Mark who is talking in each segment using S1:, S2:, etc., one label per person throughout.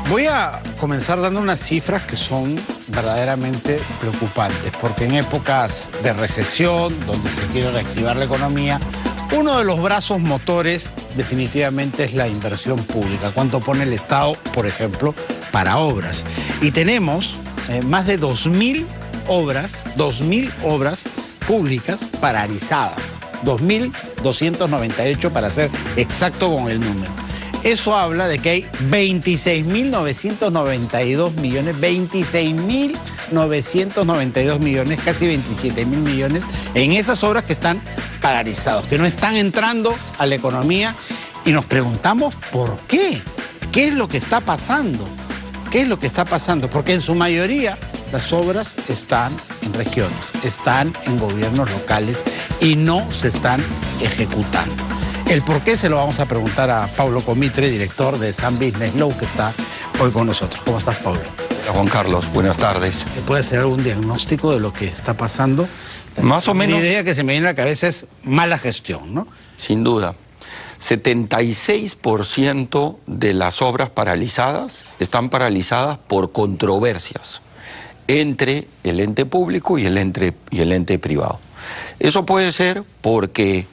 S1: Voy a comenzar dando unas cifras que son verdaderamente preocupantes, porque en épocas de recesión, donde se quiere reactivar la economía, uno de los brazos motores definitivamente es la inversión pública. ¿Cuánto pone el Estado, por ejemplo, para obras? Y tenemos más de 2.000 obras públicas paralizadas. 2.298 para ser exacto con el número. Eso habla de que hay 26.992 millones, 26.992 millones, casi 27.000 millones en esas obras que están paralizadas, que no están entrando a la economía, y nos preguntamos ¿por qué? ¿Qué es lo que está pasando? ¿Qué es lo que está pasando? Porque en su mayoría las obras están en regiones, están en gobiernos locales y no se están ejecutando. El por qué se lo vamos a preguntar a Paulo Comitre, director de Sun Business Law, que está hoy con nosotros. ¿Cómo estás, Paulo?
S2: Hola, Juan Carlos, buenas tardes.
S1: ¿Se puede hacer algún diagnóstico de lo que está pasando?
S2: Más o menos.
S1: La idea que se me viene a la cabeza es mala gestión, ¿no?
S2: Sin duda. 76% de las obras paralizadas están paralizadas por controversias entre el ente público y el ente privado. Eso puede ser porque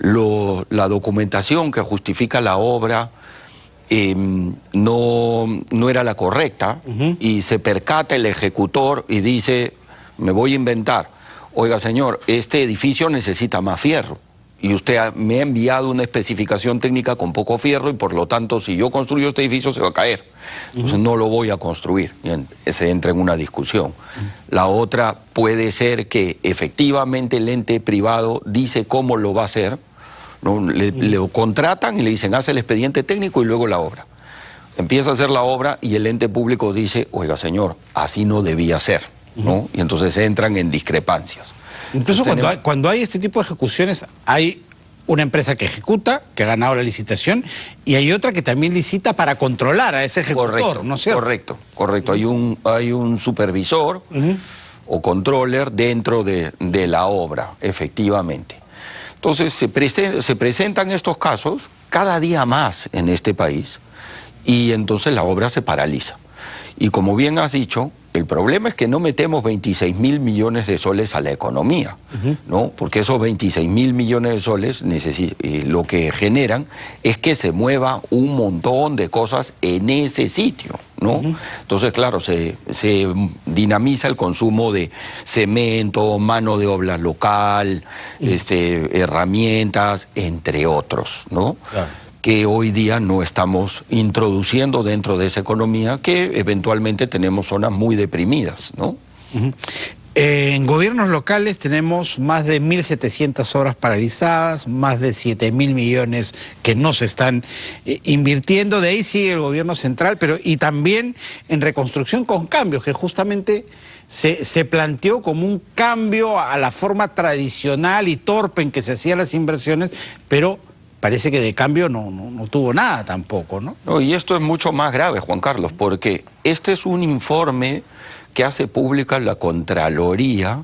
S2: la documentación que justifica la obra no era la correcta, y se percata el ejecutor y dice, me voy a inventar, oiga señor, este edificio necesita más fierro y usted me ha enviado una especificación técnica con poco fierro y por lo tanto si yo construyo este edificio se va a caer, entonces no lo voy a construir, y se entra en una discusión. La otra puede ser que efectivamente el ente privado dice cómo lo va a hacer, ¿no? Le contratan y le dicen, hace el expediente técnico y luego la obra. Empieza a hacer la obra y el ente público dice, oiga señor, así no debía ser, ¿no? Y entonces entran en discrepancias.
S1: Incluso cuando hay este tipo de ejecuciones, hay una empresa que ejecuta, que ha ganado la licitación, y hay otra que también licita para controlar a ese ejecutor,
S2: correcto,
S1: ¿no es cierto?
S2: Correcto. Hay un supervisor o controller dentro de la obra, efectivamente. Entonces se presentan estos casos cada día más en este país y entonces la obra se paraliza. Y como bien has dicho, el problema es que no metemos 26.000 millones de soles a la economía, ¿no? Porque esos 26.000 millones de soles lo que generan es que se mueva un montón de cosas en ese sitio, ¿no? Entonces, claro, se dinamiza el consumo de cemento, mano de obra local, herramientas, entre otros, ¿no? Claro. Que hoy día no estamos introduciendo dentro de esa economía, que eventualmente tenemos zonas muy deprimidas, ¿no?
S1: En gobiernos locales tenemos más de 1.700 obras paralizadas, más de 7.000 millones que no se están invirtiendo. De ahí sigue el gobierno central, y también en reconstrucción con cambios, que justamente se planteó como un cambio a la forma tradicional y torpe en que se hacían las inversiones, pero parece que de cambio no tuvo nada tampoco, ¿no?
S2: No, y esto es mucho más grave, Juan Carlos, porque este es un informe que hace pública la Contraloría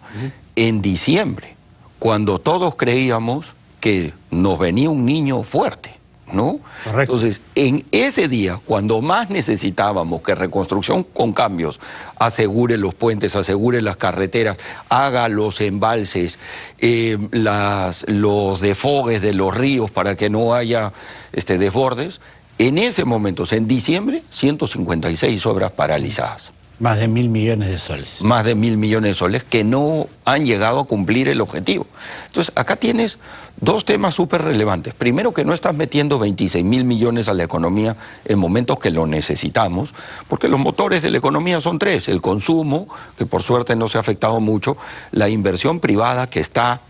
S2: en diciembre, cuando todos creíamos que nos venía un niño fuerte, ¿no? Correcto. Entonces, en ese día, cuando más necesitábamos que Reconstrucción con Cambios asegure los puentes, asegure las carreteras, haga los embalses, los desfogues de los ríos para que no haya desbordes, en ese momento, en diciembre, 156 obras paralizadas.
S1: Más de 1.000 millones de soles.
S2: Más de 1.000 millones de soles que no han llegado a cumplir el objetivo. Entonces, acá tienes dos temas súper relevantes. Primero, que no estás metiendo 26.000 millones a la economía en momentos que lo necesitamos, porque los motores de la economía son tres: el consumo, que por suerte no se ha afectado mucho, la inversión privada, que está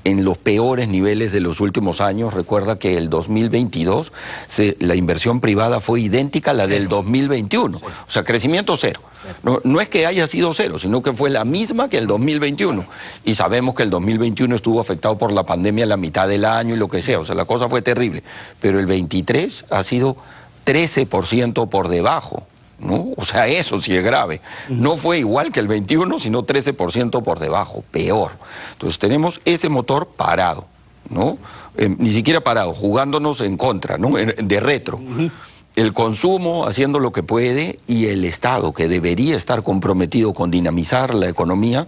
S2: en los peores niveles de los últimos años. Recuerda que el 2022 la inversión privada fue idéntica a la del 2021, o sea, crecimiento cero. No es que haya sido cero, sino que fue la misma que el 2021, y sabemos que el 2021 estuvo afectado por la pandemia la mitad del año y lo que sea, o sea, la cosa fue terrible, pero el 23 ha sido 13% por debajo, ¿no? O sea, eso sí es grave. No fue igual que el 21, sino 13% por debajo, peor. Entonces tenemos ese motor parado, ¿no? Ni siquiera parado, jugándonos en contra, ¿no? De retro. el consumo haciendo lo que puede y el Estado, que debería estar comprometido con dinamizar la economía,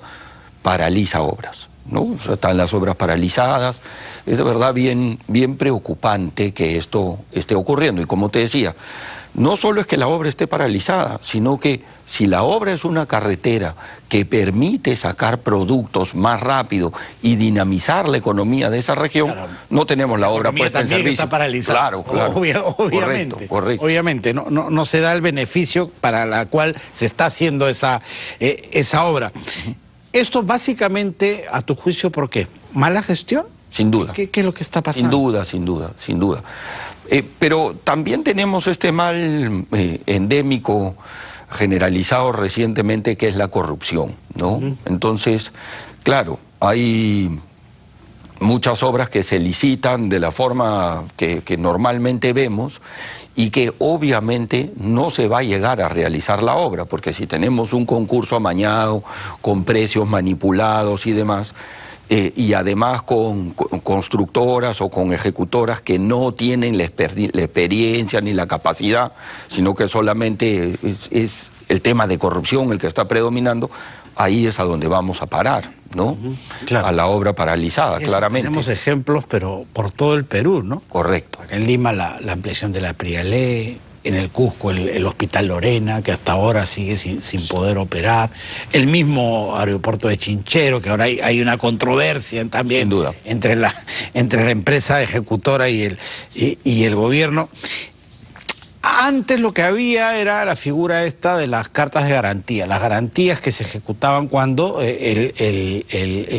S2: paraliza obras, ¿no? O sea, están las obras paralizadas. Es de verdad bien preocupante que esto esté ocurriendo. Y como te decía, no solo es que la obra esté paralizada, sino que si la obra es una carretera que permite sacar productos más rápido y dinamizar la economía de esa región, claro, no tenemos la obra puesta en servicio.
S1: Está paralizada.
S2: Claro, claro.
S1: Obviamente,
S2: correcto.
S1: Obviamente, no se da el beneficio para la cual se está haciendo esa obra. Esto básicamente, a tu juicio, ¿por qué? ¿Mala gestión?
S2: Sin duda.
S1: ¿Qué es lo que está pasando?
S2: Sin duda. Pero también tenemos este mal endémico generalizado recientemente, que es la corrupción, ¿no? Entonces, claro, hay muchas obras que se licitan de la forma que normalmente vemos y que obviamente no se va a llegar a realizar la obra, porque si tenemos un concurso amañado, con precios manipulados y demás, y además con constructoras o con ejecutoras que no tienen la experiencia ni la capacidad, sino que solamente es el tema de corrupción el que está predominando, ahí es a donde vamos a parar, ¿no? Claro. A la obra paralizada, claramente.
S1: Tenemos ejemplos, pero por todo el Perú, ¿no?
S2: Correcto.
S1: Acá en Lima la ampliación de la Prialé, en el Cusco el Hospital Lorena, que hasta ahora sigue sin poder operar, el mismo aeropuerto de Chinchero, que ahora hay una controversia también,
S2: sin duda,
S1: entre la empresa ejecutora y el gobierno. Antes lo que había era la figura esta de las cartas de garantía, las garantías que se ejecutaban cuando el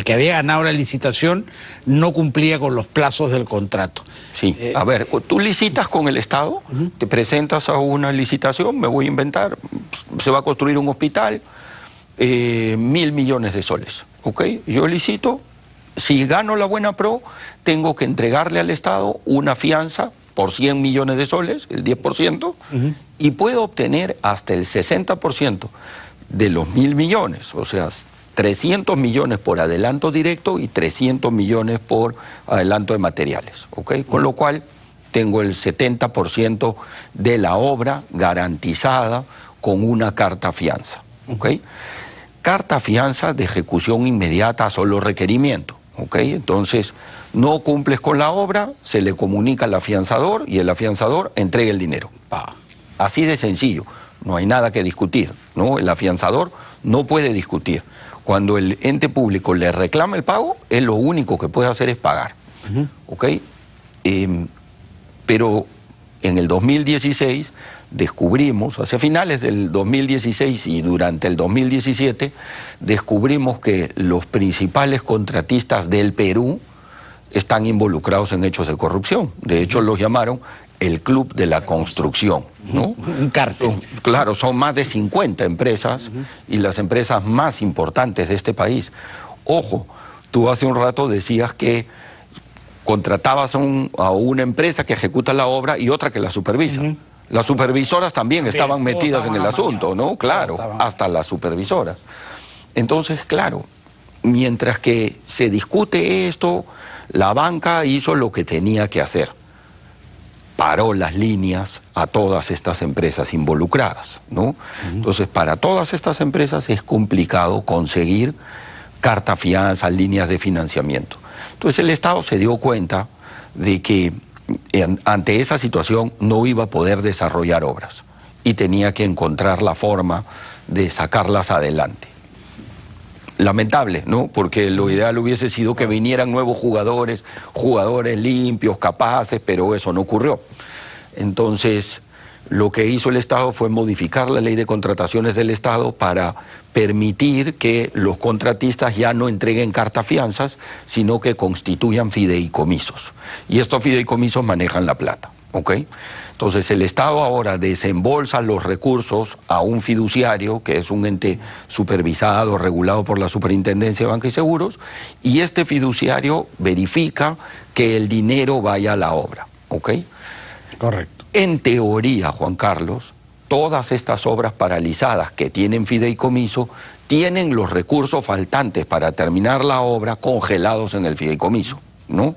S1: que había ganado la licitación no cumplía con los plazos del contrato.
S2: Sí, a ver, tú licitas con el Estado, te presentas a una licitación, me voy a inventar, se va a construir un hospital, 1.000 millones de soles, ¿ok? Yo licito, si gano la buena pro, tengo que entregarle al Estado una fianza por 100 millones de soles, el 10%, y puedo obtener hasta el 60% de los 1.000 millones, o sea, 300 millones por adelanto directo y 300 millones por adelanto de materiales, ¿ok? Con lo cual tengo el 70% de la obra garantizada con una carta fianza, ¿ok? Carta fianza de ejecución inmediata a solo requerimiento, ¿ok? Entonces, no cumples con la obra, se le comunica al afianzador y el afianzador entrega el dinero. Así de sencillo, no hay nada que discutir, ¿no? El afianzador no puede discutir. Cuando el ente público le reclama el pago, él lo único que puede hacer es pagar, ¿ok? Pero en el 2016 descubrimos, hacia finales del 2016 y durante el 2017, descubrimos que los principales contratistas del Perú están involucrados en hechos de corrupción. De hecho, los llamaron el Club de la Construcción, ¿no?
S1: Un cártel.
S2: Claro, son más de 50 empresas y las empresas más importantes de este país. Ojo, tú hace un rato decías que contratabas a una empresa que ejecuta la obra y otra que la supervisa. Las supervisoras también estaban metidas en el asunto, ¿no? Claro, hasta las supervisoras. Entonces, claro, mientras que se discute esto, la banca hizo lo que tenía que hacer. Paró las líneas a todas estas empresas involucradas, ¿no? Entonces, para todas estas empresas es complicado conseguir carta fianza, líneas de financiamiento. Entonces, el Estado se dio cuenta de que ante esa situación no iba a poder desarrollar obras y tenía que encontrar la forma de sacarlas adelante. Lamentable, ¿no? Porque lo ideal hubiese sido que vinieran nuevos jugadores limpios, capaces, pero eso no ocurrió. Entonces, lo que hizo el Estado fue modificar la ley de contrataciones del Estado para permitir que los contratistas ya no entreguen cartafianzas, sino que constituyan fideicomisos. Y estos fideicomisos manejan la plata, ¿ok? Entonces, el Estado ahora desembolsa los recursos a un fiduciario, que es un ente supervisado, regulado por la Superintendencia de Banca y Seguros, y este fiduciario verifica que el dinero vaya a la obra, ¿ok?
S1: Correcto.
S2: En teoría, Juan Carlos, todas estas obras paralizadas que tienen fideicomiso tienen los recursos faltantes para terminar la obra congelados en el fideicomiso, ¿no?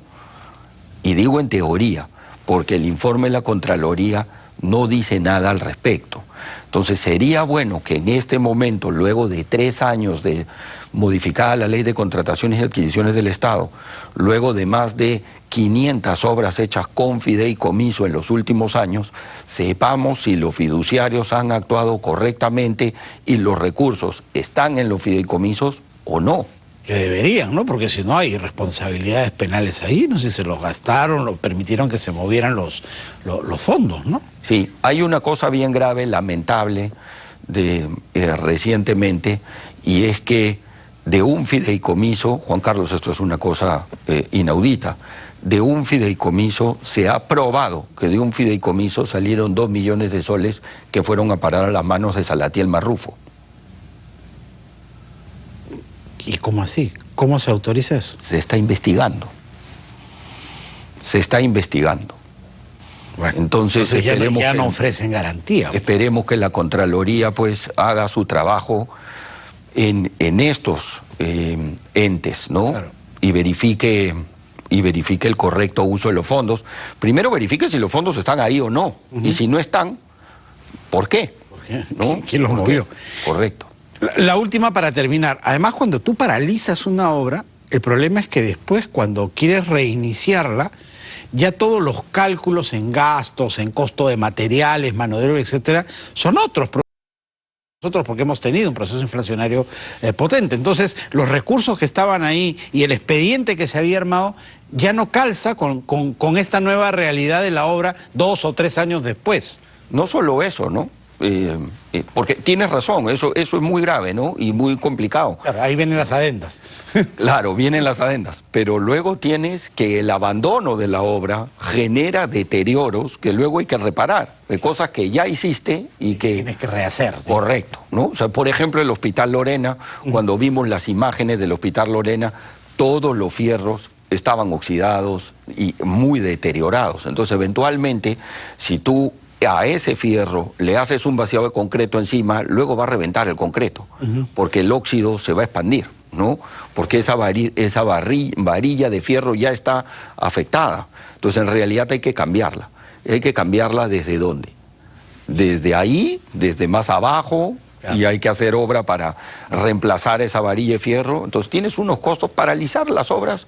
S2: Y digo en teoría, porque el informe de la Contraloría no dice nada al respecto. Entonces sería bueno que en este momento, luego de 3 años de modificada la ley de contrataciones y adquisiciones del Estado, luego de más de 500 obras hechas con fideicomiso en los últimos años, sepamos si los fiduciarios han actuado correctamente y los recursos están en los fideicomisos o no.
S1: Que deberían, ¿no? Porque si no hay responsabilidades penales ahí, no sé si se los gastaron, lo permitieron que se movieran los fondos, ¿no?
S2: Sí, hay una cosa bien grave, lamentable, recientemente, y es que de un fideicomiso, Juan Carlos, esto es una cosa inaudita, de un fideicomiso se ha probado que de un fideicomiso salieron 2 millones de soles que fueron a parar a las manos de Salatiel Marrufo.
S1: ¿Y cómo así? ¿Cómo se autoriza eso?
S2: Se está investigando. Se está investigando.
S1: Bueno,
S2: entonces
S1: ya no ofrecen garantía.
S2: Esperemos que la Contraloría pues haga su trabajo en estos entes, ¿no? Claro. Y verifique el correcto uso de los fondos. Primero verifique si los fondos están ahí o no. Y si no están, ¿por qué?
S1: ¿Por qué?
S2: ¿No?
S1: ¿Quién los movió?
S2: Correcto.
S1: La última para terminar. Además, cuando tú paralizas una obra, el problema es que después, cuando quieres reiniciarla, ya todos los cálculos en gastos, en costo de materiales, mano de obra, etcétera, son otros. Nosotros porque hemos tenido un proceso inflacionario potente. Entonces, los recursos que estaban ahí y el expediente que se había armado ya no calza con esta nueva realidad de la obra 2 o 3 años después.
S2: No solo eso, ¿no? Porque tienes razón, eso es muy grave, ¿no? Y muy complicado.
S1: Claro, ahí vienen las adendas.
S2: Claro, vienen las adendas, pero luego tienes que el abandono de la obra genera deterioros que luego hay que reparar, de cosas que ya hiciste y que...
S1: Tienes que rehacer. ¿Sí?
S2: Correcto, ¿no? O sea, por ejemplo, el Hospital Lorena, cuando vimos las imágenes del Hospital Lorena, todos los fierros estaban oxidados y muy deteriorados. Entonces, eventualmente, si tú a ese fierro le haces un vaciado de concreto encima, luego va a reventar el concreto, porque el óxido se va a expandir, ¿no? Porque esa varilla de fierro ya está afectada. Entonces, en realidad hay que cambiarla. Hay que cambiarla ¿desde dónde? Desde ahí, desde más abajo, claro. Y hay que hacer obra para reemplazar esa varilla de fierro. Entonces, tienes unos costos. Paralizar las obras,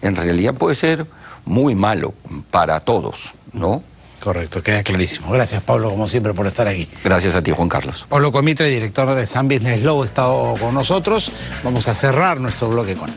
S2: en realidad puede ser muy malo para todos, ¿no?
S1: Correcto, queda clarísimo. Gracias, Pablo, como siempre, por estar aquí.
S2: Gracias a ti, Juan Carlos.
S1: Pablo Comitre, director de Sun Business Law, ha estado con nosotros. Vamos a cerrar nuestro bloque con él.